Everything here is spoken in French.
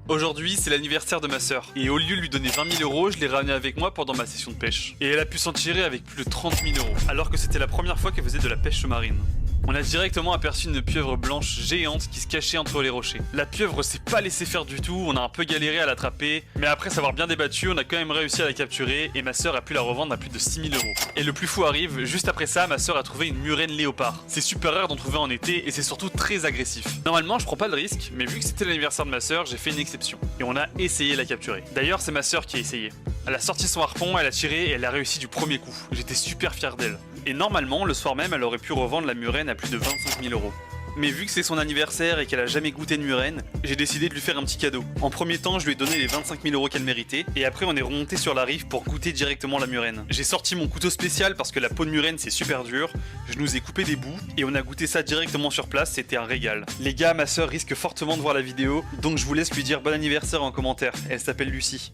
Aujourd'hui, c'est l'anniversaire de ma sœur, et au lieu de lui donner 20 000 euros, je l'ai ramenée avec moi pendant ma session de pêche. Et elle a pu s'en tirer avec plus de 30 000 euros, alors que c'était la première fois qu'elle faisait de la pêche sous-marine. On a directement aperçu une pieuvre blanche géante qui se cachait entre les rochers. La pieuvre s'est pas laissée faire du tout, on a un peu galéré à l'attraper, mais après s'avoir bien débattu, on a quand même réussi à la capturer et ma sœur a pu la revendre à plus de 6 000 euros. Et le plus fou arrive, juste après ça, ma sœur a trouvé une murène léopard. C'est super rare d'en trouver en été et c'est surtout très agressif. Normalement, je prends pas le risque, mais vu que c'était l'anniversaire de ma sœur, j'ai fait une exception. Et on a essayé de la capturer. D'ailleurs, c'est ma sœur qui a essayé. Elle a sorti son harpon, elle a tiré et elle a réussi du premier coup. J'étais super fier d'elle. Et normalement, le soir même, elle aurait pu revendre la murène à plus de 25 000 euros. Mais vu que c'est son anniversaire et qu'elle a jamais goûté de murène, j'ai décidé de lui faire un petit cadeau. En premier temps, je lui ai donné les 25 000 euros qu'elle méritait, et après on est remonté sur la rive pour goûter directement la murène. J'ai sorti mon couteau spécial parce que la peau de murène c'est super dur, je nous ai coupé des bouts, et on a goûté ça directement sur place, c'était un régal. Les gars, ma sœur risque fortement de voir la vidéo, donc je vous laisse lui dire bon anniversaire en commentaire, elle s'appelle Lucie.